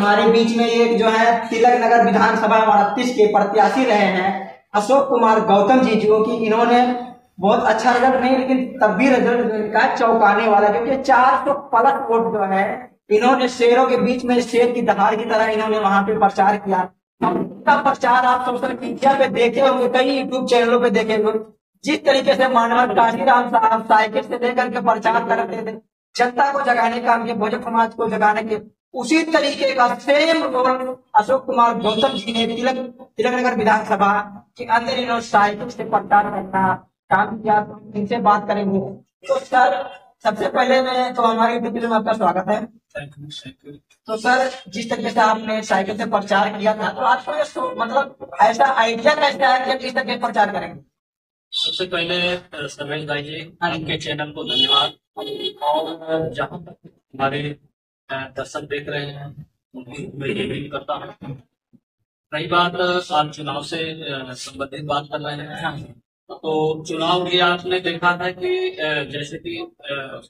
हमारे बीच में ये जो है तिलक नगर विधानसभा 38 के प्रत्याशी रहे हैं अशोक कुमार गौतम जी, जो कि इन्होंने बहुत अच्छा रिजल्ट नहीं, लेकिन तब भी रिजल्ट का चौंकाने वाला, क्योंकि 400 प्लस वोट जो है इन्होंने शेरों के बीच में शेर की दहाड़ की तरह इन्होंने वहां पे प्रचार किया। का प्रचार आप सोशल मीडिया पे देखे होंगे, कई यूट्यूब चैनलों पे देखे होंगे, जिस तरीके से मानव काशीराम साहब साइकिल से लेकर के प्रचार करते थे, जनता को जगाने का, उनके बहुजन समाज को जगाने के, उसी तरीके का सेम रोल अशोक कुमार गौतम जी ने तिलक नगर विधानसभा के अंदर इन्होंने साइकिल से प्रचार करना काम किया। तो इनसे बात करेंगे। तो सर, सबसे पहले में तो हमारे यूट्यूब में आपका स्वागत है। तो सर, जिस तरीके से आपने साइकिल से प्रचार किया था, तो आपको ये मतलब ऐसा आइडिया कैसे आया कि किस तरीके प्रचार करेंगे? सबसे पहले सर्वेश भाई जी, आपके चैनल को धन्यवाद। और जहाँ तक हमारे दर्शक देख रहे हैं उनकी मैं ये भी करता हूँ। रही बात आप चुनाव से संबंधित बात कर रहे हैं, तो चुनाव भी आपने देखा है कि जैसे कि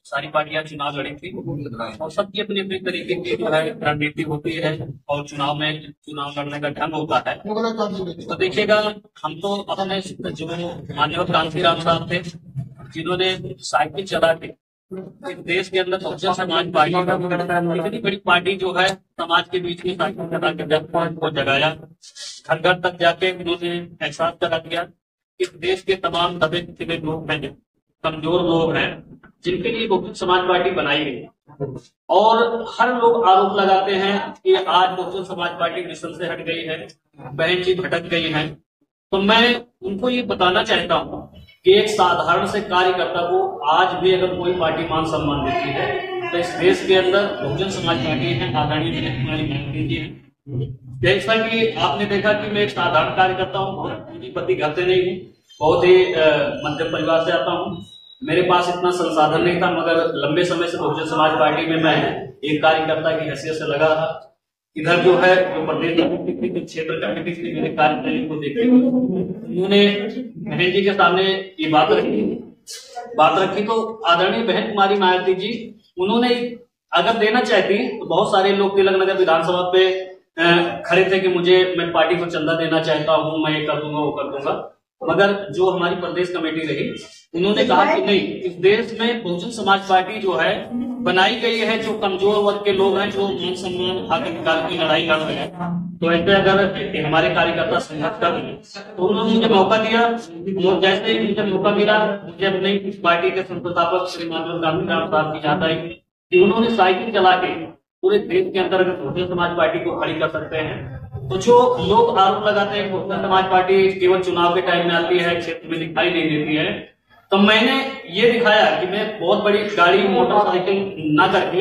सारी पार्टियां चुनाव लड़ी थी और सबकी अपनी अपनी तरीके की जो है रणनीति होती है और चुनाव लड़ने का ढंग होता है। तो देखिएगा, हम तो अपने जो माननीय कांशीराम साहब थे, जिन्होंने साइकिल चला के देश के अंदर बहुजन समाज पार्टी इतनी बड़ी पार्टी जो है समाज के बीच में साइकिल चला के जनता को जगाया, घर घर तक जाके उन्होंने एहसास करा दिया कि देश के तमाम दबे कुचले लोग हैं, कमजोर लोग हैं, जिनके लिए बहुजन समाज पार्टी बनाई गई। और हर लोग आरोप लगाते हैं कि आज बहुजन समाज पार्टी मिशन से हट गई है, बहन जी भटक गई है। तो मैं उनको ये बताना चाहता हूँ कि एक साधारण से कार्यकर्ता को आज भी अगर कोई पार्टी मान सम्मान देती है तो इस देश के अंदर बहुजन समाज पार्टी है, आदरणीय जी है। जैसा कि आपने देखा कि मैं एक साधारण कार्यकर्ता हूँ, बहुत पूंजीपति घर से नहीं हूँ, बहुत ही मध्यम परिवार से आता हूँ। मेरे पास इतना संसाधन नहीं था, मगर लंबे समय से बहुजन समाज पार्टी में मैं एक कार्यकर्ता की हैसियत से लगा रहा। इधर जो है जो प्रदेश क्षेत्र कमेटी से मेरे कार्य को देखते हुए उन्होंने बहन जी के सामने ये बात रखी। तो आदरणीय बहन कुमारी मायावती जी, उन्होंने अगर देना चाहती तो बहुत सारे लोग तिलक नगर विधानसभा पे खड़े थे कि मैं पार्टी को चंदा देना चाहता हूँ, मैं ये कर दूंगा वो कर दूंगा। मगर जो हमारी प्रदेश कमेटी रही, उन्होंने कहा कि नहीं, इस देश में बहुजन समाज पार्टी जो है बनाई गई है, जो कमजोर वर्ग के लोग हैं, जो मान सम्मान हक अधिकार की लड़ाई कर रहे हैं, तो ऐसे अगर हमारे कार्यकर्ता संघर्ष कर रहे हैं तो उन्होंने मुझे मौका दिया। जैसे ही मुझे मौका मिला, मुझे अपनी पार्टी के संस्थापक श्री माननीय कांशीराम साहब की याद आई कि उन्होंने साइकिल चला के पूरे देश के अंदर अगर बहुजन समाज पार्टी को खड़ी कर सकते हैं, तो जो लोग आरोप लगाते हैं बहुजन समाज पार्टी केवल चुनाव के टाइम में आती है, क्षेत्र में दिखाई नहीं देती है, तो मैंने ये दिखाया कि मैं बहुत बड़ी गाड़ी मोटरसाइकिल ना करके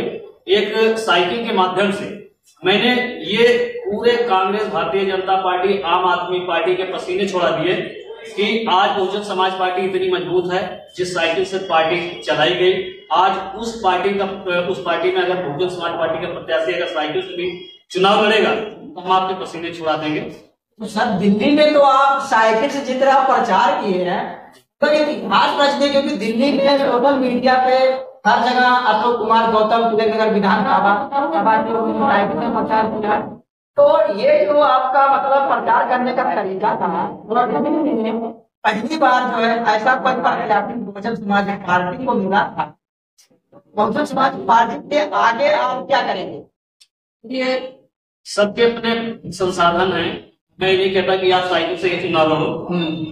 एक साइकिल के माध्यम से मैंने ये पूरे कांग्रेस, भारतीय जनता पार्टी, आम आदमी पार्टी के पसीने छोड़ा दिए कि आज बहुजन समाज पार्टी इतनी मजबूत है, जिस साइकिल से पार्टी चलाई गई, आज उस पार्टी में अगर बहुजन समाज पार्टी का प्रत्याशी अगर साइकिल से भी चुनाव लड़ेगा तो हम आपके पसीने छुड़ा देंगे। तो सर, दिल्ली में तो आप साइकिल से जिस तरह प्रचार किए हैं, तो एक इतिहास रच दे, क्योंकि दिल्ली में सोशल मीडिया पे हर जगह अशोक कुमार गौतम तिलक नगर विधानसभा साइकिल से प्रचार किया। तो ये जो आपका मतलब प्रचार करने का तरीका था, पहली बार जो है ऐसा कोई प्रत्याशी बहुजन समाज पार्टी को मिला था। बहुजन समाज पार्टी के आगे आप क्या करेंगे? ये सबके अपने संसाधन हैं, मैं नहीं कहता कि आप साइकिल से ही चुनाव लड़ो,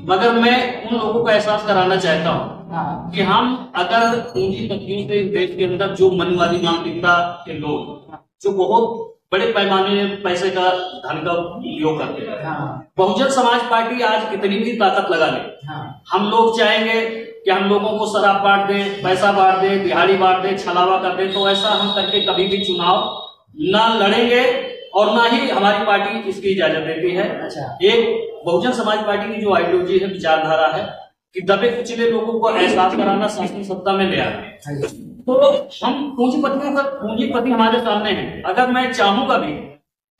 मगर मैं उन लोगों को एहसास कराना चाहता हूँ कि हम अगर पूंजीपतियों से देश के अंदर जो मनवादी मानसिकता के लोग जो बहुत बड़े पैमाने में पैसे का धन का उपयोग करते हैं, बहुजन समाज पार्टी आज कितनी भी ताकत लगा ले, हम लोग चाहेंगे कि हम लोगों को शराब बांट दे, पैसा बांट दे, दिहाड़ी बांट दे, छलावा कर दे, तो ऐसा हम करके कभी भी चुनाव ना लड़ेंगे और ना ही हमारी पार्टी इसकी इजाजत देती है। एक बहुजन समाज पार्टी की जो आइडियोलॉजी है, विचारधारा है कि दबे कुचले लोगों को एहसास कराना, शासन सत्ता में ले आना। तो हम पूंजीपति हमारे सामने हैं। अगर मैं चाहूंगा भी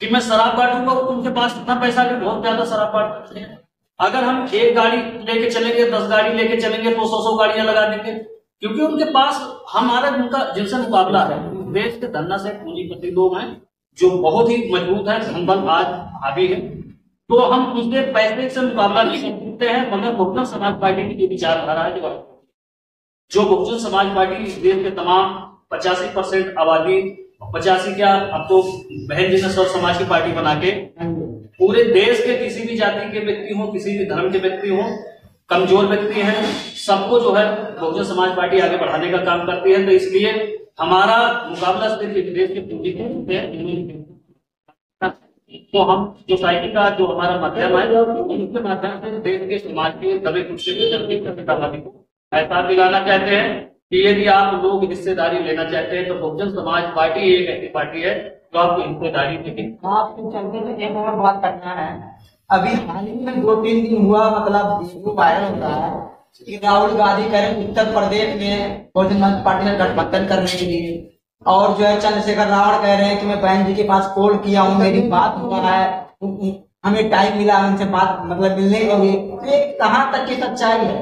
कि मैं शराब बांटूंगा, तो उनके पास इतना पैसा कि बहुत ज्यादा शराब बांट सकते हैं। अगर हम एक गाड़ी लेके चलेंगे, 10 गाड़ी लेके चलेंगे, तो 100 गाड़ियां लगा देंगे, क्योंकि उनके पास उनका जिनसे मुकाबला है। देश के धन्ना से पूंजीपति लोग हैं जो बहुत ही मजबूत है, धनबल आज हावी है, तो हम उसके पैसे से मुकाबला नहीं कर सकते हैं। मगर बहुजन समाज पार्टी की जो विचारधारा है, जो बहुजन समाज पार्टी इस देश के तमाम 85% आबादी, 85 क्या, अब तो बहन जी ने सब समाज की पार्टी बना के पूरे देश के किसी भी जाति के व्यक्ति हो, किसी भी धर्म के व्यक्ति हो, कमजोर व्यक्ति हैं, सबको जो है बहुजन समाज पार्टी आगे बढ़ाने का काम करती है। तो इसलिए हमारा मुकाबला सिर्फ देश के पूंजी है। तो हम सोसाइटी का जो हमारा माध्यम है, उसके माध्यम से देश के समाज के दबे कुचले को एहसास दिलाना चाहते हैं कि यदि आप लोग हिस्सेदारी लेना चाहते हैं तो बहुजन समाज पार्टी एक ऐसी पार्टी है जो आपको हिस्सेदारी देगी। आपके चलते में एक और बात करना है। अभी हाल ही में 2-3 दिन हुआ, मतलब वीडियो वायरल हो रहा है कि राहुल गांधी कह रहे हैं उत्तर प्रदेश में बहुजन समाज पार्टी से गठबंधन करने के लिए, और जो है चंद्रशेखर रावण कह रहे हैं कि मैं बहन जी के पास कॉल किया हूँ, मेरी बात हुआ है, हमें टाइम मिला उनसे बात मतलब मिलने के लिए। तो ये कहाँ तक की सच्चाई है?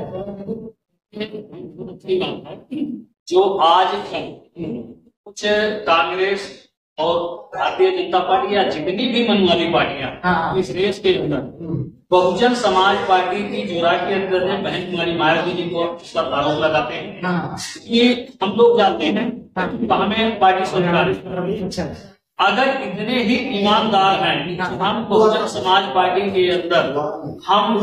जो आज कुछ कांग्रेस और भारतीय जनता पार्टी या जितनी भी मनवादी पार्टियां इस देश के अंदर बहुजन समाज पार्टी की जो राष्ट्रीय अध्यक्ष है बहन कुमारी मायावती जी को इस पर आरोप लगाते हैं कि हम लोग जानते हैं तो हमें पार्टी स्वीकार। अगर इतने ही ईमानदार हैं तो हम बहुजन समाज पार्टी के अंदर हम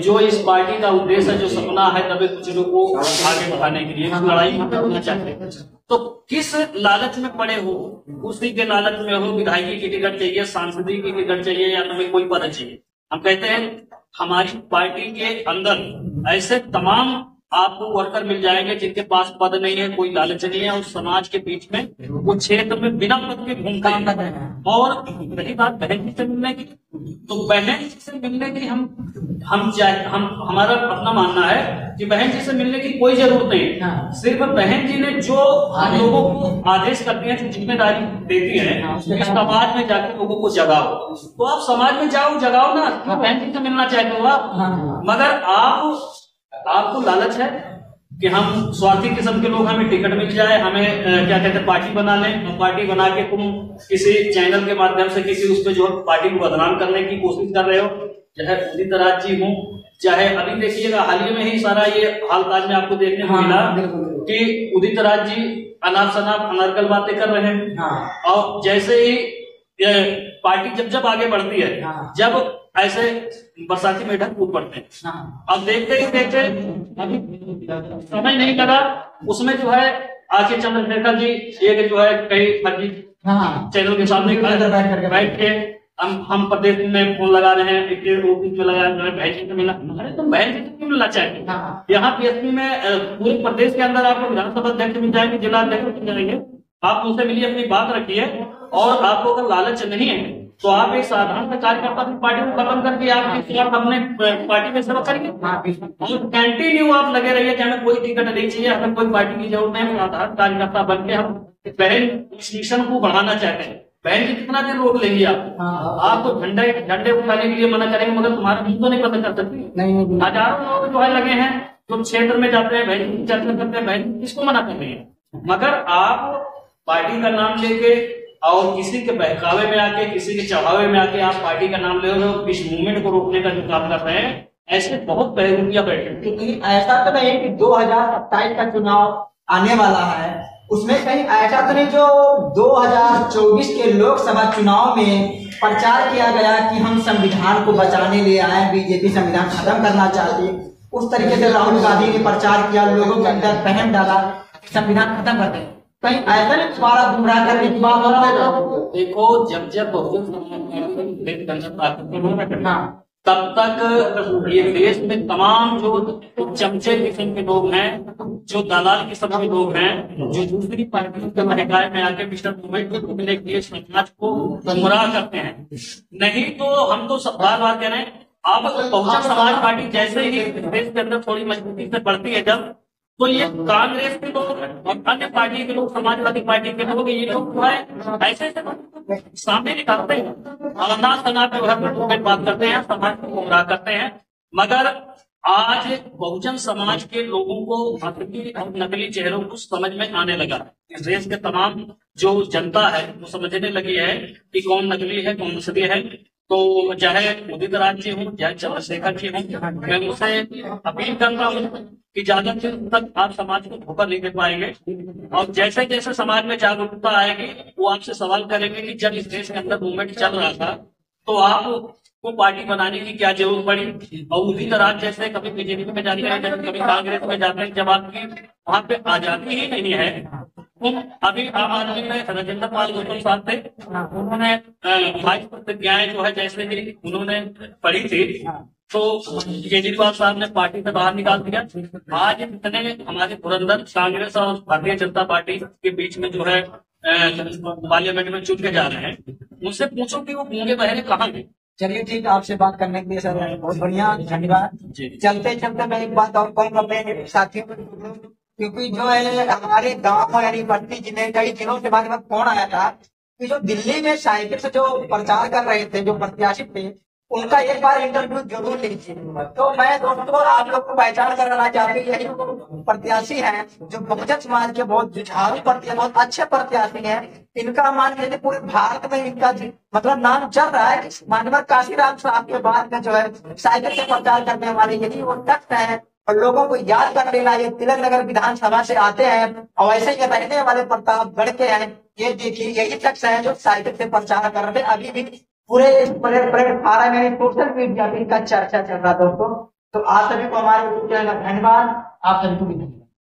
जो इस पार्टी का उद्देश्य है, जो सपना है दबे कुचलों को आगे बढ़ाने के लिए लड़ाई करना चाहते हैं, तो किस लालच में पड़े हो? उसी के लालच में हो, विधायकी की टिकट चाहिए, सांसदी की टिकट चाहिए, या तुम्हें कोई पद चाहिए। हम कहते हैं हमारी पार्टी के अंदर ऐसे तमाम आपको वर्कर मिल जाएंगे जिनके पास पद नहीं है, कोई लालच नहीं है, उस समाज के बीच में वो क्षेत्र में बिना पद के घूमते हैं। और रही बात बहन जी से मिलने की, तो बहन जी से मिलने की हम हमारा अपना मानना है कि बहन जी से मिलने की कोई जरूरत नहीं है। सिर्फ बहन जी ने जो लोगों को आदेश करती है, जो जिम्मेदारी देती है, इस समाज में जाकर लोगों को जगाओ, तो आप समाज में जाओ, जगाओ ना। बहन जी से मिलना चाहते हो आप, मगर आपको लालच है कि हम स्वार्थी किस्म के लोग, हमें टिकट मिल जाए, हमें क्या कहते हैं पार्टी बना लें, और पार्टी बना के तुम किसी चैनल के माध्यम से किसी उस पे जो पार्टी को बदनाम करने की कोशिश कर रहे हो। चाहे उदित राज जी हो, चाहे अभी देखिएगा हाल ही में ही सारा ये हाल काज में आपको देखने को मिला कि उदित राज जी अनाप शनाप अनर्गल बातें कर रहे हैं। और जैसे ही पार्टी जब आगे बढ़ती है, जब ऐसे बरसाती में ढक कूद पड़ते हैं। अब देखते ही देखते अभी समय नहीं लगा, उसमें जो है आके चंद्रशेखर जी एक जो है कई फर्जी चैनल के सामने बैठ के हम प्रदेश में फोन लगा रहे हैं, ऑफिस में लगा रहे हैं, बहन जी से मिलना। अरे तुम बहन जी से क्यों मिलना चाहते? यहाँ पीएसपी में पूरे प्रदेश के अंदर आपको विधानसभा अध्यक्ष मिल जाएंगे, जिला अध्यक्ष मिल जाएंगे, आप उनसे मिलिए, अपनी बात रखिए। और आपको अगर लालच नहीं है तो आप एक साधारण से कार्यकर्ता की पार्टी को खत्म करके आप किसी और अपने पार्टी में सेवा करेंगे, और कंटिन्यू आप लगे रहिए कि हमें कोई टिकट नहीं चाहिए, हमें कोई पार्टी की जरूरत नहीं, साधारण कार्यकर्ता बन के हम बहन इस मिशन को बढ़ाना चाहते हैं। बहन जी कितना देर रोक लेंगे आपको झंडे उठाने के लिए मना करेंगे, मगर तुम्हारा मुंह तो नहीं पता कर सकती। हजारों लोग जो है लगे हैं, जो क्षेत्र में जाते हैं, बहन की चर्चा करते हैं, बहन किसको मना कर रही है? मगर आप पार्टी का नाम लेके और किसी के बहकावे में आके, किसी के चढ़ावे में आके आप पार्टी का नाम ले रहे हो, इस मूवमेंट को रोकने का जो काम कर रहे हैं, ऐसे बहुत बहरूपिया बैठे। क्योंकि ऐसा तो नहीं कि 2027 का चुनाव आने वाला है, उसमें कहीं ऐसा तो नहीं जो 2024 के लोकसभा चुनाव में प्रचार किया गया कि हम संविधान को बचाने ले आए, बीजेपी संविधान खत्म करना चाहती है। उस तरीके से राहुल गांधी ने प्रचार किया, लोगों के अंदर वहम डाला, संविधान खत्म कर दें। कहीं ऐसा नहीं तुम्हारा गुमराह करने की बात हो रहा है? देखो, जब तब तक ये देश में तमाम जो चमचे किस्म के लोग हैं, जो दलाल किस्म के लोग हैं, जो दूसरी पार्टियों के महकाए में आके मिस्टर मूवमेंट को रोकने के लिए समाज को गुमराह करते हैं। नहीं तो हम तो बार बार कह रहे हैं, आप बहुजन समाज पार्टी जैसे ही देश के अंदर थोड़ी मजबूती से बढ़ती है, जब तो ये कांग्रेस के लोग और अन्य पार्टी के लोग, समाजवादी पार्टी के लोग, ये लोग जो है ऐसे सामने निकालते हैं, अनाथ अनाथ व्यवहार बात करते हैं, समाज को गुमराह करते हैं। मगर आज बहुजन समाज के लोगों को असली और नकली चेहरों को समझ में आने लगा। इस देश के तमाम जो जनता है वो समझने लगी है कि कौन नकली है कौन असली है। तो चाहे उदित राज जी हो चाहे चंद्रशेखर जी हो, मैं उनसे अपील करता हूँ कि ज्यादा देर तक आप समाज को धोखा नहीं दे पाएंगे। और जैसे जैसे समाज में जागरूकता आएगी वो आपसे सवाल करेंगे कि जब इस देश के अंदर मूवमेंट चल रहा था तो आप को पार्टी बनाने की क्या जरूरत पड़ी। और उसी तरह जैसे कभी बीजेपी में जाते हैं कभी कांग्रेस में जाते हैं, जब आपकी वहां पे आजादी ही नहीं है। तो अभी आम आदमी में राजेंद्र पाल गौतम साहब थे, उन्होंने 22 प्रतिज्ञाएं जो है जैसे कि उन्होंने पढ़ी थी तो केजरीवाल साहब ने पार्टी से बाहर निकाल दिया। आज इतने हमारे पुरंदर कांग्रेस और भारतीय जनता पार्टी के बीच में जो है पार्लियामेंट में चुन के जा रहे हैं, मुझसे पूछो कि वो गूंगे बहरे कहाँ हैं। चलिए ठीक है, आपसे बात करने के लिए सर बहुत बढ़िया, धन्यवाद। जी। चलते चलते मैं एक बात और कहूँगा अपने साथियों को, क्योंकि जो है हमारे गांव यानी बस्ती जिले कई दिनों से बाद में फोन आया था कि जो दिल्ली में साइकिल से जो प्रचार कर रहे थे जो प्रत्याशी थे उनका एक बार इंटरव्यू जरूर लीजिए। तो मैं दोस्तों आप लोग को पहचान कराना चाहती हूँ, यही वो प्रत्याशी हैं जो बहुजन समाज के बहुत जुझारू प्रत्याशी, बहुत अच्छे प्रत्याशी हैं। इनका मान लीजिए पूरे भारत में इनका मतलब नाम चल रहा है। माननीय काशीराम साहब के बाद में जो है साइकिल से प्रचार करने वाले यही वो तख्त है। और लोगों को याद कर लेना, ये तिलक नगर विधानसभा से आते हैं और ऐसे ये रहने वाले प्रतापगढ़ के हैं। ये देखिए यही शख्स है जो साइकिल से प्रचार कर रहे थे। अभी भी पूरे प्लेटफार्म में सोशल मीडिया पे इनका चर्चा चल रहा दोस्तों। तो आप सभी को हमारे धन्यवाद, आप सभी को भी।